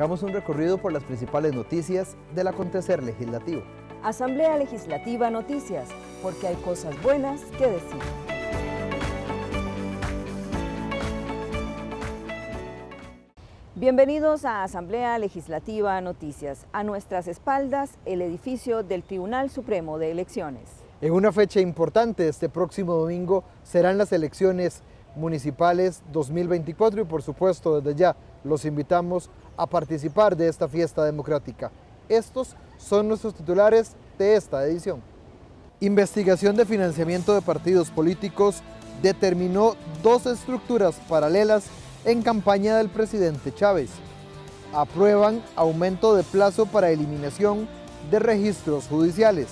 Hagamos un recorrido por las principales noticias del acontecer legislativo. Asamblea Legislativa Noticias, porque hay cosas buenas que decir. Bienvenidos a Asamblea Legislativa Noticias. A nuestras espaldas, el edificio del Tribunal Supremo de Elecciones. En una fecha importante, este próximo domingo serán las elecciones municipales 2024 y por supuesto desde ya los invitamos a participar de esta fiesta democrática. Estos son nuestros titulares de esta edición. Investigación de financiamiento de partidos políticos determinó 2 estructuras paralelas en campaña del presidente Chávez. Aprueban aumento de plazo para eliminación de registros judiciales.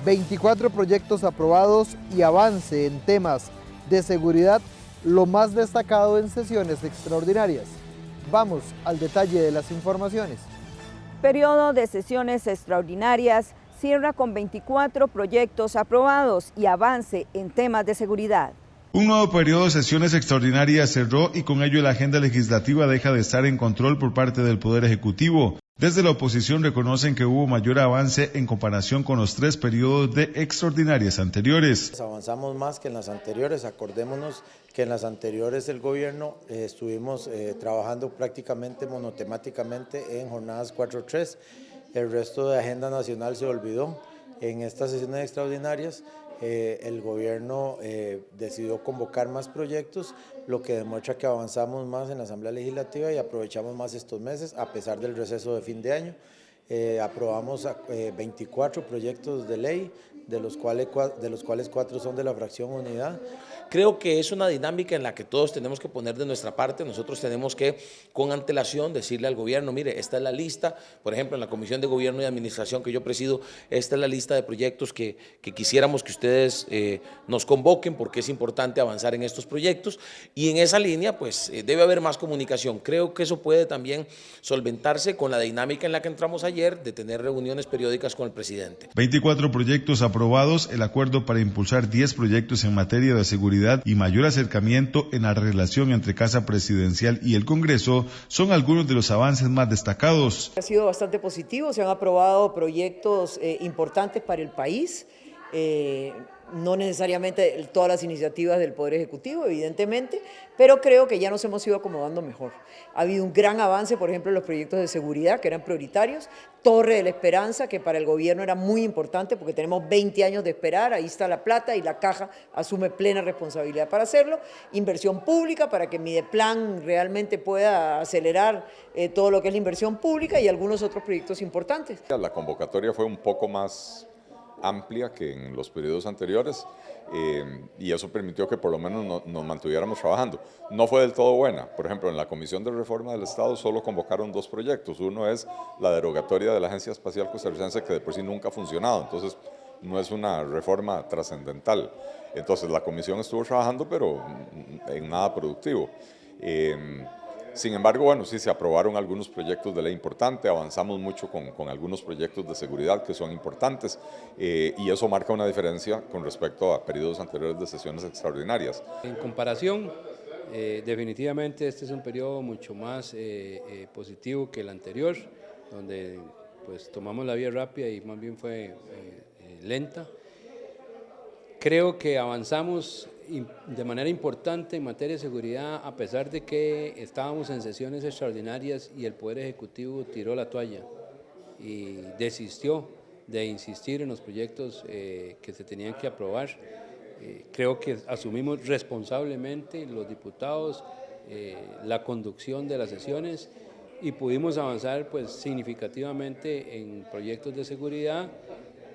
24 proyectos aprobados y avance en temas de seguridad, lo más destacado en sesiones extraordinarias. Vamos al detalle de las informaciones. Periodo de sesiones extraordinarias cierra con 24 proyectos aprobados y avance en temas de seguridad. Un nuevo periodo de sesiones extraordinarias cerró y con ello la agenda legislativa deja de estar en control por parte del Poder Ejecutivo. Desde la oposición reconocen que hubo mayor avance en comparación con los 3 periodos de extraordinarias anteriores. Avanzamos más que en las anteriores, acordémonos que en las anteriores del gobierno estuvimos trabajando prácticamente monotemáticamente en jornadas 4-3, el resto de agenda nacional se olvidó. En estas sesiones extraordinarias el gobierno decidió convocar más proyectos, lo que demuestra que avanzamos más en la Asamblea Legislativa y aprovechamos más estos meses a pesar del receso de fin de año. Aprobamos 24 proyectos de ley, de los cuales 4 son de la fracción Unidad. Creo que es una dinámica en la que todos tenemos que poner de nuestra parte. Nosotros tenemos que, con antelación, decirle al gobierno, mire, esta es la lista, por ejemplo, en la Comisión de Gobierno y Administración que yo presido, esta es la lista de proyectos que quisiéramos que ustedes nos convoquen porque es importante avanzar en estos proyectos y en esa línea pues debe haber más comunicación. Creo que eso puede también solventarse con la dinámica en la que entramos ayer de tener reuniones periódicas con el presidente. 24 proyectos aprobados, el acuerdo para impulsar 10 proyectos en materia de seguridad y mayor acercamiento en la relación entre Casa Presidencial y el Congreso son algunos de los avances más destacados. Ha sido bastante positivo, se han aprobado proyectos importantes para el país, no necesariamente todas las iniciativas del Poder Ejecutivo, evidentemente, pero creo que ya nos hemos ido acomodando mejor. Ha habido un gran avance, por ejemplo, en los proyectos de seguridad, que eran prioritarios, Torre de la Esperanza, que para el gobierno era muy importante porque tenemos 20 años de esperar, ahí está la plata y la caja asume plena responsabilidad para hacerlo, inversión pública para que Mideplan realmente pueda acelerar todo lo que es la inversión pública y algunos otros proyectos importantes. La convocatoria fue un poco más amplia que en los periodos anteriores y eso permitió que por lo menos nos mantuviéramos trabajando. No fue del todo buena. Por ejemplo, en la Comisión de Reforma del Estado solo convocaron 2 proyectos. Uno es la derogatoria de la Agencia Espacial Costarricense, que de por sí nunca ha funcionado, entonces no es una reforma trascendental. Entonces la comisión estuvo trabajando, pero en nada productivo. Sin embargo, bueno, sí se aprobaron algunos proyectos de ley importantes, avanzamos mucho con algunos proyectos de seguridad que son importantes y eso marca una diferencia con respecto a periodos anteriores de sesiones extraordinarias. En comparación, definitivamente este es un periodo mucho más positivo que el anterior, donde pues tomamos la vía rápida y más bien fue lenta. Creo que avanzamos de manera importante en materia de seguridad, a pesar de que estábamos en sesiones extraordinarias y el Poder Ejecutivo tiró la toalla y desistió de insistir en los proyectos que se tenían que aprobar. Creo que asumimos responsablemente los diputados la conducción de las sesiones y pudimos avanzar pues significativamente en proyectos de seguridad.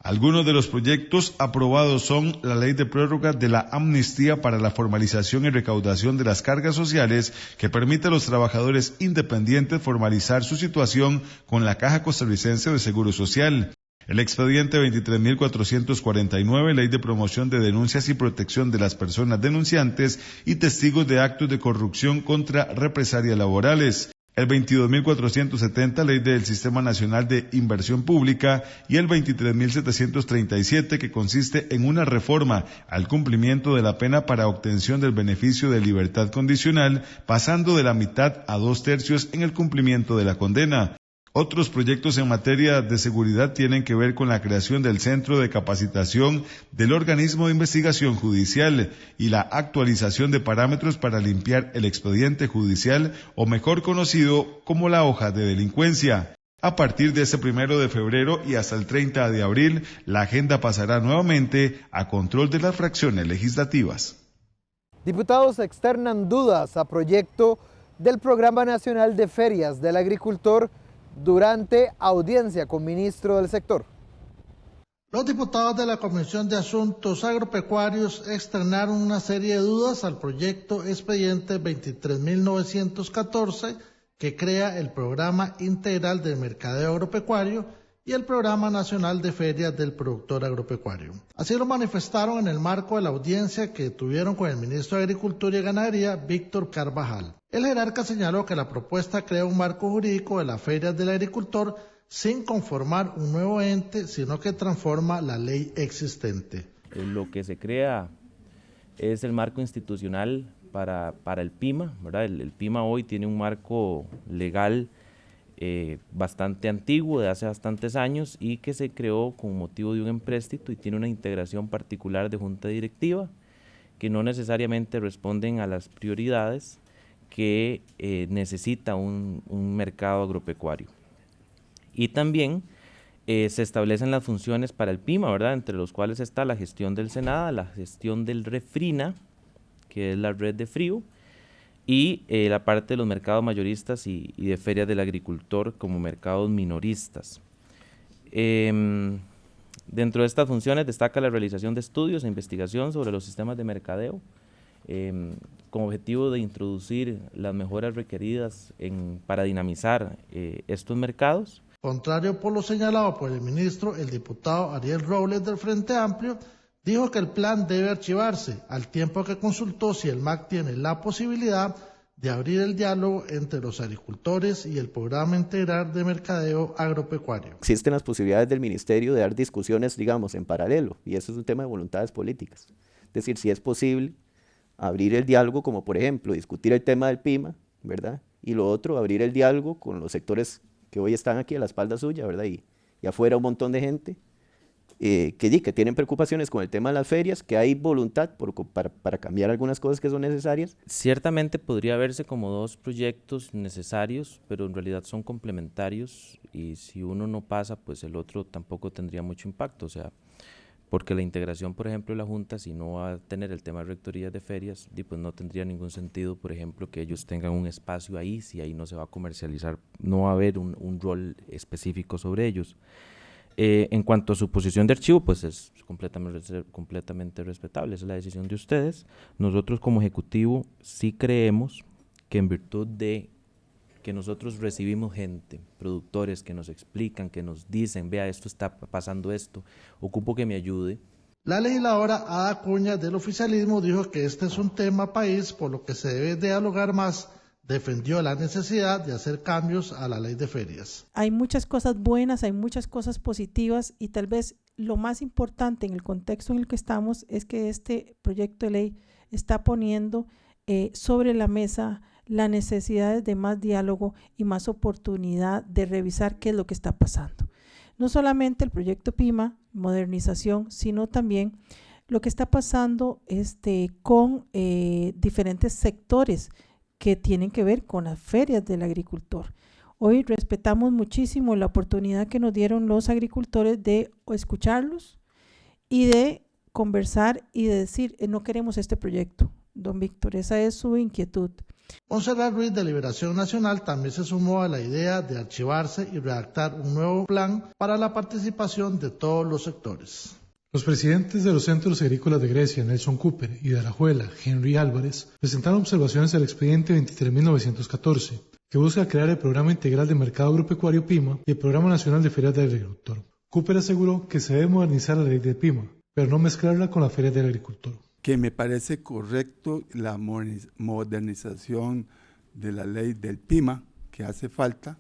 Algunos de los proyectos aprobados son la ley de prórroga de la amnistía para la formalización y recaudación de las cargas sociales, que permite a los trabajadores independientes formalizar su situación con la Caja Costarricense de Seguro Social. El expediente 23.449, ley de promoción de denuncias y protección de las personas denunciantes y testigos de actos de corrupción contra represalias laborales. el 22.470, Ley del Sistema Nacional de Inversión Pública, y el 23.737, que consiste en una reforma al cumplimiento de la pena para obtención del beneficio de libertad condicional, pasando de la mitad a 2/3 en el cumplimiento de la condena. Otros proyectos en materia de seguridad tienen que ver con la creación del Centro de Capacitación del Organismo de Investigación Judicial y la actualización de parámetros para limpiar el expediente judicial, o mejor conocido como la hoja de delincuencia. A partir de ese 1 de febrero y hasta el 30 de abril, la agenda pasará nuevamente a control de las fracciones legislativas. Diputados externan dudas a proyecto del Programa Nacional de Ferias del Agricultor durante audiencia con ministro del sector. Los diputados de la Comisión de Asuntos Agropecuarios externaron una serie de dudas al proyecto expediente 23.914 que crea el Programa Integral del Mercadeo Agropecuario y el Programa Nacional de Ferias del Productor Agropecuario. Así lo manifestaron en el marco de la audiencia que tuvieron con el ministro de Agricultura y Ganadería, Víctor Carvajal. El jerarca señaló que la propuesta crea un marco jurídico de las ferias del agricultor sin conformar un nuevo ente, sino que transforma la ley existente. Lo que se crea es el marco institucional para el PIMA, ¿verdad? El PIMA hoy tiene un marco legal bastante antiguo, de hace bastantes años, y que se creó con motivo de un empréstito y tiene una integración particular de junta directiva que no necesariamente responden a las prioridades que necesita un mercado agropecuario. Y también se establecen las funciones para el PIMA, ¿verdad? Entre los cuales está la gestión del SENADA, la gestión del REFRINA, que es la red de frío, y la parte de los mercados mayoristas y de ferias del agricultor como mercados minoristas. Dentro de estas funciones destaca la realización de estudios e investigación sobre los sistemas de mercadeo, con objetivo de introducir las mejoras requeridas para dinamizar estos mercados. Contrario por lo señalado por el ministro, el diputado Ariel Robles del Frente Amplio dijo que el plan debe archivarse, al tiempo que consultó si el MAC tiene la posibilidad de abrir el diálogo entre los agricultores y el Programa Integral de Mercadeo Agropecuario. Existen las posibilidades del ministerio de dar discusiones, digamos, en paralelo, y eso es un tema de voluntades políticas. Es decir, si es posible abrir el diálogo, como por ejemplo discutir el tema del PIMA, ¿verdad? Y lo otro, abrir el diálogo con los sectores que hoy están aquí a la espalda suya, ¿verdad? Y afuera un montón de gente que tienen preocupaciones con el tema de las ferias, que hay voluntad para cambiar algunas cosas que son necesarias. Ciertamente podría verse como dos proyectos necesarios, pero en realidad son complementarios, y si uno no pasa, pues el otro tampoco tendría mucho impacto, o sea, porque la integración, por ejemplo, de la Junta, si no va a tener el tema de rectorías de ferias, pues no tendría ningún sentido, por ejemplo, que ellos tengan un espacio ahí, si ahí no se va a comercializar, no va a haber un rol específico sobre ellos. En cuanto a su posición de archivo, pues es completamente respetable, esa es la decisión de ustedes. Nosotros como Ejecutivo sí creemos que en virtud de que nosotros recibimos gente, productores que nos explican, que nos dicen, vea, esto está pasando esto, ocupo que me ayude. La legisladora Ada Acuña del oficialismo dijo que este es un tema país, por lo que se debe dialogar más. Defendió la necesidad de hacer cambios a la ley de ferias. Hay muchas cosas buenas, hay muchas cosas positivas, y tal vez lo más importante en el contexto en el que estamos es que este proyecto de ley está poniendo sobre la mesa las necesidades de más diálogo y más oportunidad de revisar qué es lo que está pasando. No solamente el proyecto PIMA, modernización, sino también lo que está pasando con diferentes sectores que tienen que ver con las ferias del agricultor. Hoy respetamos muchísimo la oportunidad que nos dieron los agricultores de escucharlos y de conversar y de decir, no queremos este proyecto. Don Víctor, esa es su inquietud. Montserrat Ruiz de Liberación Nacional también se sumó a la idea de archivarse y redactar un nuevo plan para la participación de todos los sectores. Los presidentes de los centros agrícolas de Grecia, Nelson Cooper, y de Alajuela, Henry Álvarez, presentaron observaciones al expediente 23.914, que busca crear el Programa Integral de Mercado Agropecuario PIMA y el Programa Nacional de Ferias del Agricultor. Cooper aseguró que se debe modernizar la ley de PIMA, pero no mezclarla con la Feria del Agricultor. Que me parece correcto la modernización de la ley del PIMA, que hace falta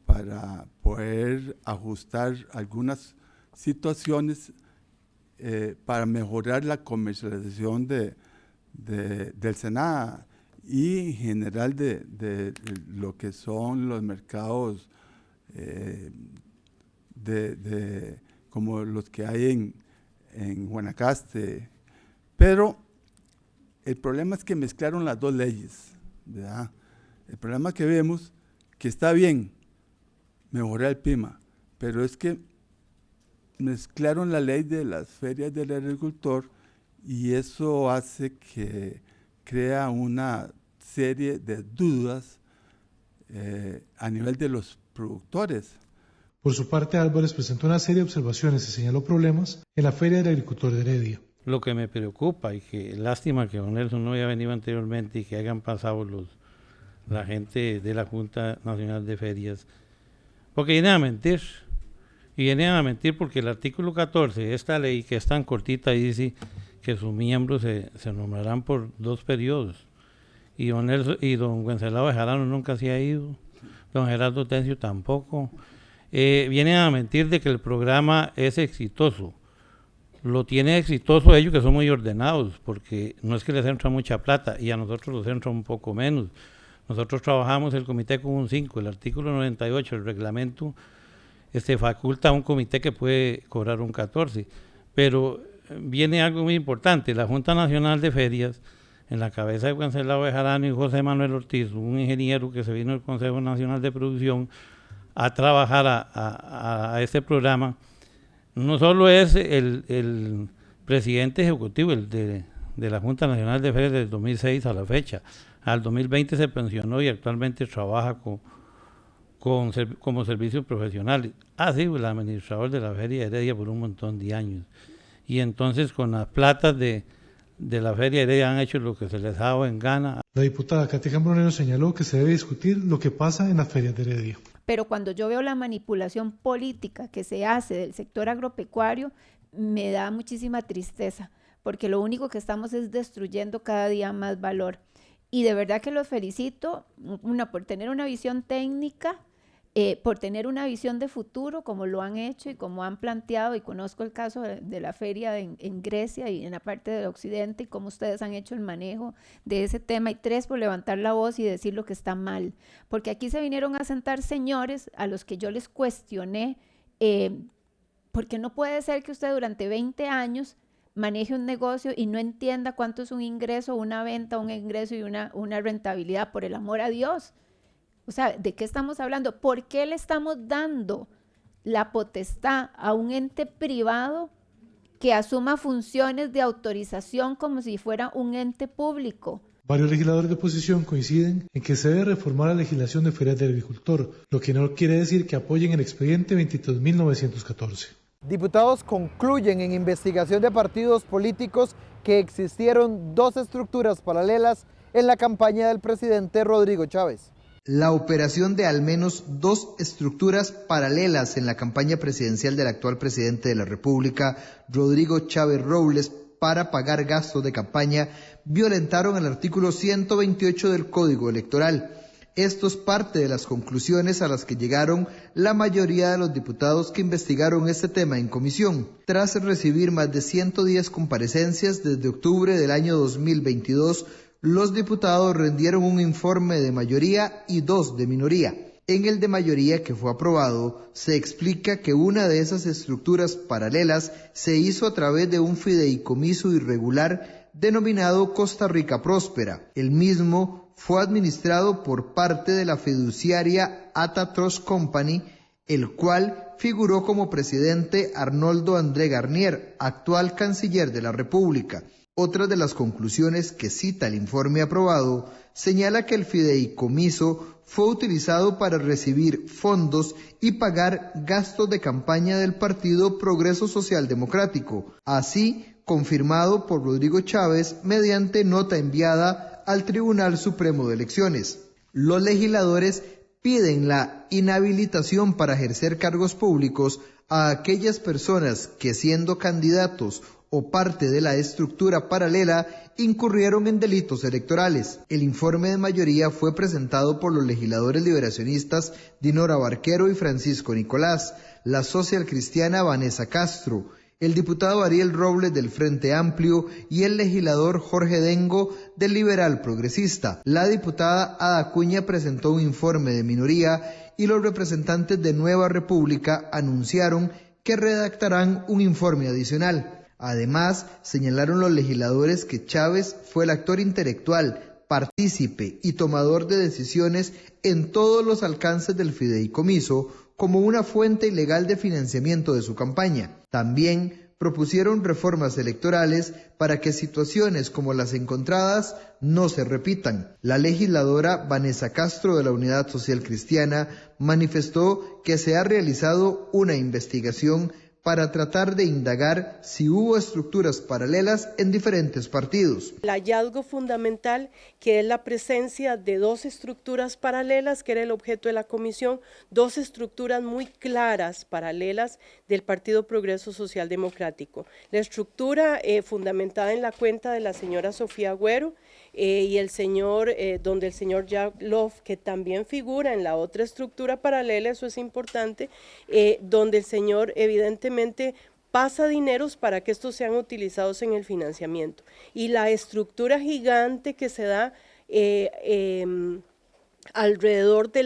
para poder ajustar algunas situaciones para mejorar la comercialización del SENA y en general de lo que son los mercados como los que hay en Guanacaste. Pero el problema es que mezclaron las dos leyes, ¿verdad? El problema que vemos, que está bien mejorar el PIMA, pero es que mezclaron la ley de las ferias del agricultor y eso hace que crea una serie de dudas a nivel de los productores. Por su parte, Álvarez presentó una serie de observaciones y señaló problemas en la Feria del Agricultor de Heredia. Lo que me preocupa, y que lástima que don Nelson no haya venido anteriormente y que hayan pasado la gente de la Junta Nacional de Ferias, porque vienen a mentir, y vienen a mentir porque el artículo 14 de esta ley, que es tan cortita, dice que sus miembros se nombrarán por 2 periodos, y don Wenceslao Bejarano nunca se ha ido, don Gerardo Tencio tampoco. Vienen a mentir de que el programa es exitoso. Lo tiene exitoso ellos, que son muy ordenados, porque no es que les entra mucha plata y a nosotros nos entra un poco menos. Nosotros trabajamos el comité con un 5, el artículo 98 del reglamento faculta a un comité que puede cobrar un 14, pero viene algo muy importante. La Junta Nacional de Ferias, en la cabeza de Wenceslao Bejarano y José Manuel Ortiz, un ingeniero que se vino del Consejo Nacional de Producción a trabajar a este programa, no solo es el presidente ejecutivo de la Junta Nacional de Ferias del 2006 a la fecha. Al 2020 se pensionó y actualmente trabaja como servicio profesional. Ha sido el administrador de la Feria de Heredia por un montón de años. Y entonces con las platas de la Feria de Heredia han hecho lo que se les ha dado en gana. La diputada Katia Cambronero señaló que se debe discutir lo que pasa en la Feria de Heredia. Pero cuando yo veo la manipulación política que se hace del sector agropecuario, me da muchísima tristeza, porque lo único que estamos es destruyendo cada día más valor. Y de verdad que los felicito, por tener una visión técnica, por tener una visión de futuro, como lo han hecho y como han planteado, y conozco el caso de la feria en Grecia y en la parte del occidente, y cómo ustedes han hecho el manejo de ese tema, y 3, por levantar la voz y decir lo que está mal, porque aquí se vinieron a sentar señores a los que yo les cuestioné, porque no puede ser que usted durante 20 años maneje un negocio y no entienda cuánto es un ingreso, una venta, un ingreso y una rentabilidad, por el amor a Dios. O sea, ¿de qué estamos hablando? ¿Por qué le estamos dando la potestad a un ente privado que asuma funciones de autorización como si fuera un ente público? Varios legisladores de oposición coinciden en que se debe reformar la legislación de ferias del agricultor, lo que no quiere decir que apoyen el expediente 23.914. Diputados concluyen en investigación de partidos políticos que existieron 2 estructuras paralelas en la campaña del presidente Rodrigo Chávez. La operación de al menos 2 estructuras paralelas en la campaña presidencial del actual presidente de la República, Rodrigo Chávez Robles, para pagar gastos de campaña, violentaron el artículo 128 del Código Electoral. Esto es parte de las conclusiones a las que llegaron la mayoría de los diputados que investigaron este tema en comisión. Tras recibir más de 110 comparecencias desde octubre del año 2022, los diputados rendieron un informe de mayoría y 2 de minoría. En el de mayoría, que fue aprobado, se explica que una de esas estructuras paralelas se hizo a través de un fideicomiso irregular denominado Costa Rica Próspera. El mismo fue administrado por parte de la fiduciaria Ata Trust Company, el cual figuró como presidente Arnoldo André Garnier, actual canciller de la República. Otra de las conclusiones que cita el informe aprobado señala que el fideicomiso fue utilizado para recibir fondos y pagar gastos de campaña del Partido Progreso Social Democrático, así confirmado por Rodrigo Chávez mediante nota enviada al Tribunal Supremo de Elecciones. Los legisladores piden la inhabilitación para ejercer cargos públicos a aquellas personas que, siendo candidatos o parte de la estructura paralela, incurrieron en delitos electorales. El informe de mayoría fue presentado por los legisladores liberacionistas Dinora Barquero y Francisco Nicolás, la socialcristiana Vanessa Castro, el diputado Ariel Robles del Frente Amplio y el legislador Jorge Dengo del Liberal Progresista. La diputada Ada Acuña presentó un informe de minoría y los representantes de Nueva República anunciaron que redactarán un informe adicional. Además, señalaron los legisladores que Chávez fue el actor intelectual, partícipe y tomador de decisiones en todos los alcances del fideicomiso como una fuente ilegal de financiamiento de su campaña. También propusieron reformas electorales para que situaciones como las encontradas no se repitan. La legisladora Vanessa Castro de la Unidad Social Cristiana manifestó que se ha realizado una investigación para tratar de indagar si hubo estructuras paralelas en diferentes partidos. El hallazgo fundamental, que es la presencia de dos estructuras paralelas, que era el objeto de la comisión, dos estructuras muy claras paralelas del Partido Progreso Social Democrático. La estructura fundamentada en la cuenta de la señora Sofía Agüero y el señor, donde el señor Jack Love, que también figura en la otra estructura paralela, eso es importante, donde el señor evidentemente pasa dineros para que estos sean utilizados en el financiamiento. Y la estructura gigante que se da alrededor de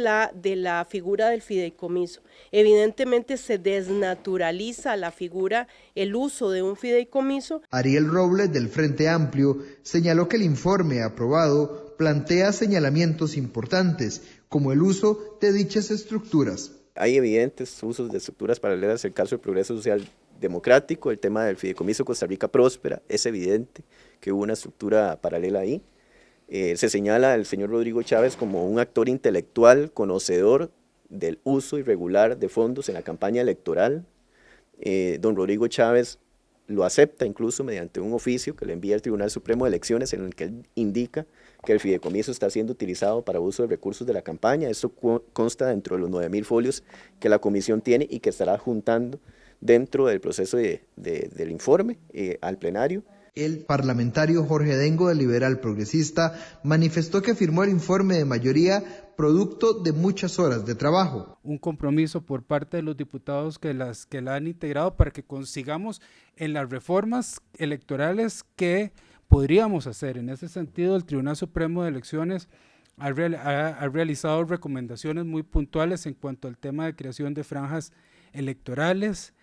la figura del fideicomiso. Evidentemente se desnaturaliza la figura, el uso de un fideicomiso. Ariel Robles del Frente Amplio señaló que el informe aprobado plantea señalamientos importantes, como el uso de dichas estructuras. Hay evidentes usos de estructuras paralelas, el caso del Progreso Social Democrático, el tema del fideicomiso Costa Rica Próspera, es evidente que hubo una estructura paralela ahí. Se señala al señor Rodrigo Chávez como un actor intelectual, conocedor del uso irregular de fondos en la campaña electoral. Don Rodrigo Chávez lo acepta incluso mediante un oficio que le envía al Tribunal Supremo de Elecciones en el que él indica que el fideicomiso está siendo utilizado para uso de recursos de la campaña. Esto consta dentro de los 9.000 folios que la comisión tiene y que estará juntando dentro del proceso del informe al plenario. El parlamentario Jorge Dengo del Liberal Progresista manifestó que firmó el informe de mayoría producto de muchas horas de trabajo. Un compromiso por parte de los diputados que la han integrado para que consigamos en las reformas electorales que podríamos hacer. En ese sentido, el Tribunal Supremo de Elecciones ha realizado recomendaciones muy puntuales en cuanto al tema de creación de franjas electorales,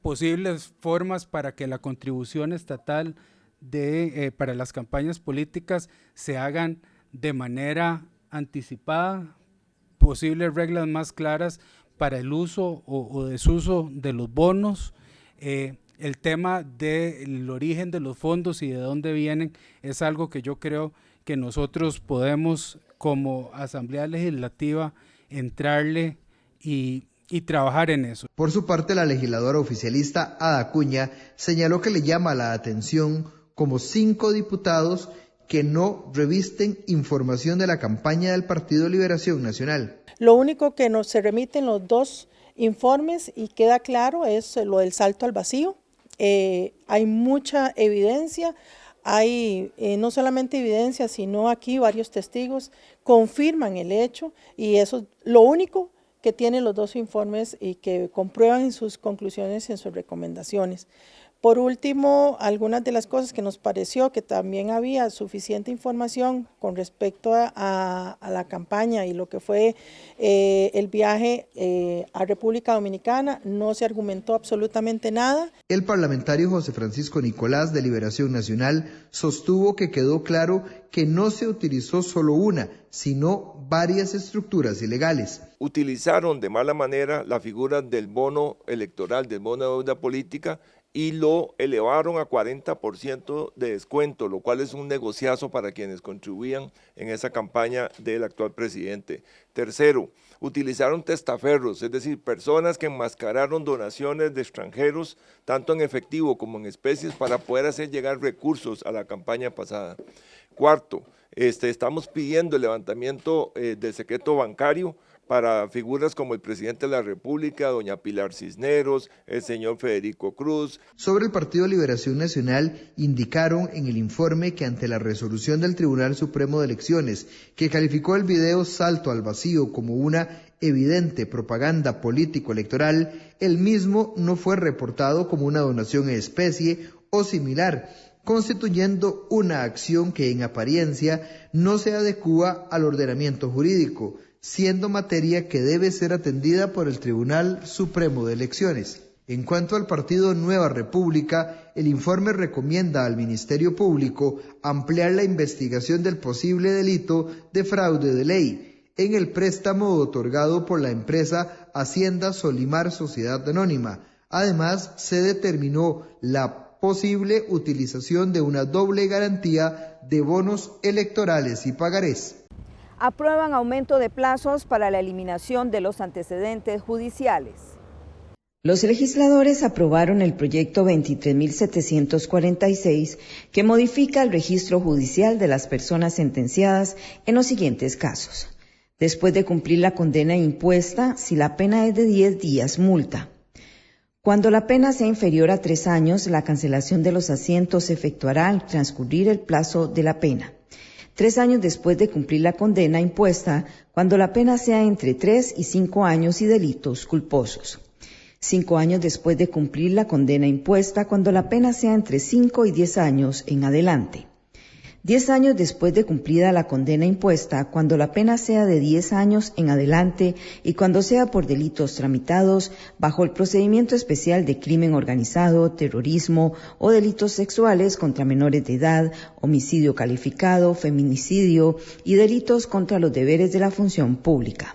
posibles formas para que la contribución estatal para las campañas políticas se hagan de manera anticipada, posibles reglas más claras para el uso o desuso de los bonos, el tema del origen de los fondos y de dónde vienen es algo que yo creo que nosotros podemos como Asamblea Legislativa entrarle y trabajar en eso. Por su parte, la legisladora oficialista Ada Acuña señaló que le llama la atención como 5 diputados que no revisten información de la campaña del Partido Liberación Nacional. Lo único que nos se remiten los 2 informes y queda claro es lo del salto al vacío. Hay mucha evidencia, hay no solamente evidencia, sino aquí varios testigos confirman el hecho y eso es lo único que tienen los 2 informes y que comprueban en sus conclusiones y en sus recomendaciones. Por último, algunas de las cosas que nos pareció que también había suficiente información con respecto a la campaña y lo que fue el viaje a República Dominicana, no se argumentó absolutamente nada. El parlamentario José Francisco Nicolás de Liberación Nacional sostuvo que quedó claro que no se utilizó solo una, sino varias estructuras ilegales. Utilizaron de mala manera la figura del bono electoral, del bono de deuda política, y lo elevaron a 40% de descuento, lo cual es un negociazo para quienes contribuían en esa campaña del actual presidente. Tercero, utilizaron testaferros, es decir, personas que enmascararon donaciones de extranjeros, tanto en efectivo como en especies, para poder hacer llegar recursos a la campaña pasada. Cuarto, estamos pidiendo el levantamiento del secreto bancario para figuras como el presidente de la República, doña Pilar Cisneros, el señor Federico Cruz. Sobre el Partido Liberación Nacional, indicaron en el informe que ante la resolución del Tribunal Supremo de Elecciones, que calificó el video Salto al Vacío como una evidente propaganda político-electoral, el mismo no fue reportado como una donación en especie o similar, constituyendo una acción que en apariencia no se adecúa al ordenamiento jurídico, siendo materia que debe ser atendida por el Tribunal Supremo de Elecciones. En cuanto al partido Nueva República, el informe recomienda al Ministerio Público ampliar la investigación del posible delito de fraude de ley en el préstamo otorgado por la empresa Hacienda Solimar Sociedad Anónima. Además, se determinó la posible utilización de una doble garantía de bonos electorales y pagarés. Aprueban aumento de plazos para la eliminación de los antecedentes judiciales. Los legisladores aprobaron el proyecto 23.746 que modifica el registro judicial de las personas sentenciadas en los siguientes casos. Después de cumplir la condena impuesta, si la pena es de 10 días, multa. Cuando la pena sea inferior a 3 años, la cancelación de los asientos se efectuará al transcurrir el plazo de la pena. 3 años después de cumplir la condena impuesta, cuando la pena sea entre 3 y 5 años y delitos culposos. 5 años después de cumplir la condena impuesta, cuando la pena sea entre 5 y 10 años en adelante. 10 años después de cumplida la condena impuesta, cuando la pena sea de 10 años en adelante y cuando sea por delitos tramitados bajo el procedimiento especial de crimen organizado, terrorismo o delitos sexuales contra menores de edad, homicidio calificado, feminicidio y delitos contra los deberes de la función pública.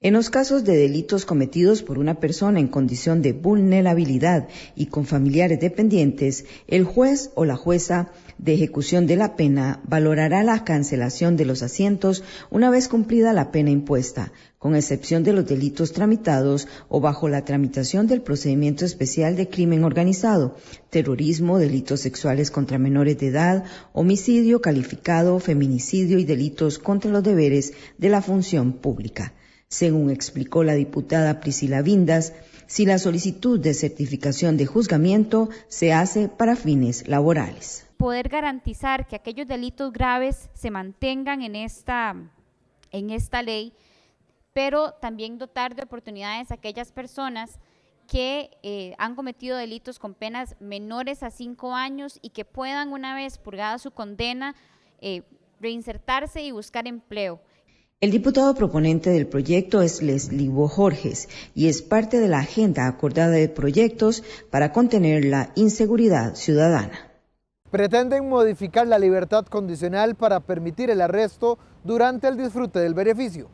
En los casos de delitos cometidos por una persona en condición de vulnerabilidad y con familiares dependientes, el juez o la jueza de ejecución de la pena valorará la cancelación de los asientos una vez cumplida la pena impuesta, con excepción de los delitos tramitados o bajo la tramitación del procedimiento especial de crimen organizado, terrorismo, delitos sexuales contra menores de edad, homicidio calificado, feminicidio y delitos contra los deberes de la función pública. Según explicó la diputada Priscila Vindas, si la solicitud de certificación de juzgamiento se hace para fines laborales. Poder garantizar que aquellos delitos graves se mantengan en esta ley, pero también dotar de oportunidades a aquellas personas que han cometido delitos con penas menores a 5 años y que puedan, una vez purgada su condena, reinsertarse y buscar empleo. El diputado proponente del proyecto es Leslie Bojorges y es parte de la agenda acordada de proyectos para contener la inseguridad ciudadana. Pretenden modificar la libertad condicional para permitir el arresto durante el disfrute del beneficio.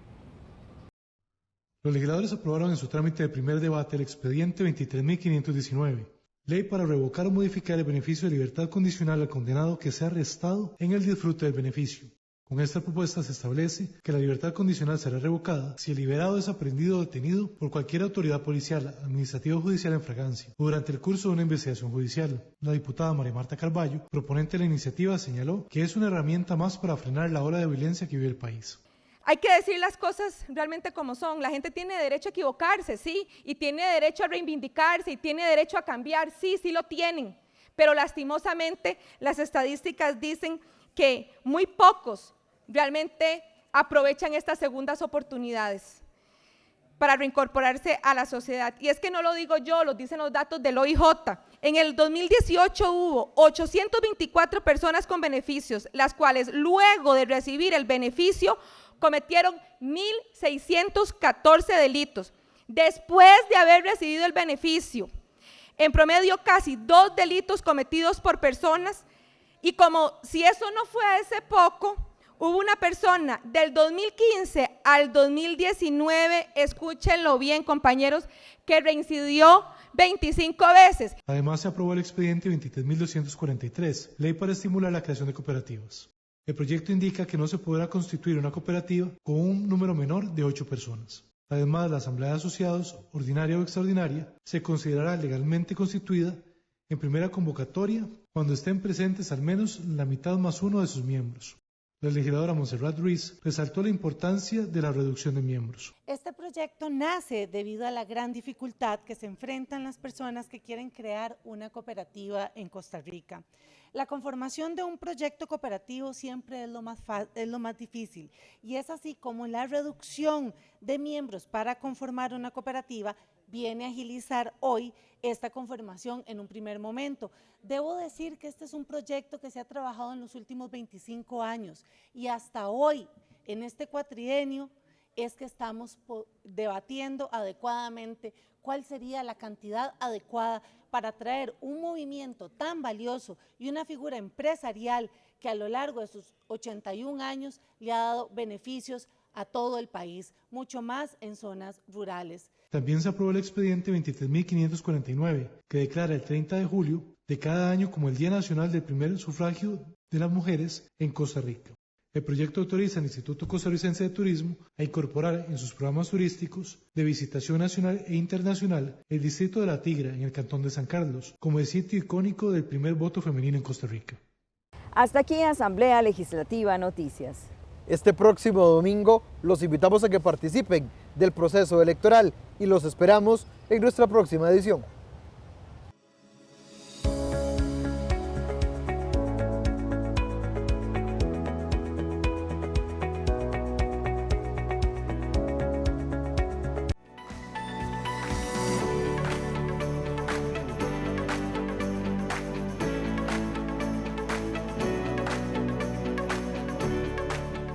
Los legisladores aprobaron en su trámite de primer debate el expediente 23.519, ley para revocar o modificar el beneficio de libertad condicional al condenado que sea arrestado en el disfrute del beneficio. Con esta propuesta se establece que la libertad condicional será revocada si el liberado es aprehendido o detenido por cualquier autoridad policial, administrativa o judicial en fragancia o durante el curso de una investigación judicial. La diputada María Marta Carballo, proponente de la iniciativa, señaló que es una herramienta más para frenar la ola de violencia que vive el país. Hay que decir las cosas realmente como son. La gente tiene derecho a equivocarse, sí, y tiene derecho a reivindicarse y tiene derecho a cambiar, sí lo tienen. Pero lastimosamente las estadísticas dicen que muy pocos realmente aprovechan estas segundas oportunidades para reincorporarse a la sociedad. Y es que no lo digo yo, lo dicen los datos del OIJ. En el 2018 hubo 824 personas con beneficios, las cuales luego de recibir el beneficio cometieron 1.614 delitos. Después de haber recibido el beneficio, en promedio casi 2 delitos cometidos por personas, y como si eso no fuese poco, Hubo una persona del 2015 al 2019, escúchenlo bien compañeros, que reincidió 25 veces. Además, se aprobó el expediente 23.243, Ley para estimular la creación de cooperativas. El proyecto indica que no se podrá constituir una cooperativa con un número menor de 8 personas. Además, la Asamblea de Asociados, ordinaria o extraordinaria, se considerará legalmente constituida en primera convocatoria cuando estén presentes al menos la mitad más uno de sus miembros. La legisladora Montserrat Ruiz resaltó la importancia de la reducción de miembros. Este proyecto nace debido a la gran dificultad que se enfrentan las personas que quieren crear una cooperativa en Costa Rica. La conformación de un proyecto cooperativo siempre es lo más difícil, y es así como la reducción de miembros para conformar una cooperativa viene a agilizar hoy esta conformación en un primer momento. Debo decir que este es un proyecto que se ha trabajado en los últimos 25 años y hasta hoy, en este cuatrienio, es que estamos debatiendo adecuadamente cuál sería la cantidad adecuada para traer un movimiento tan valioso y una figura empresarial que a lo largo de sus 81 años le ha dado beneficios a todo el país, mucho más en zonas rurales. También se aprobó el expediente 23.549, que declara el 30 de julio de cada año como el Día Nacional del Primer Sufragio de las Mujeres en Costa Rica. El proyecto autoriza al Instituto Costarricense de Turismo a incorporar en sus programas turísticos de visitación nacional e internacional el distrito de La Tigra en el cantón de San Carlos, como el sitio icónico del primer voto femenino en Costa Rica. Hasta aquí Asamblea Legislativa Noticias. Este próximo domingo los invitamos a que participen del proceso electoral y los esperamos en nuestra próxima edición.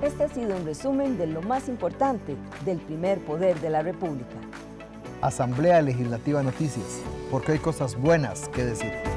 Este ha sido un resumen de lo más importante del primer poder de la República. Asamblea Legislativa Noticias, porque hay cosas buenas que decir.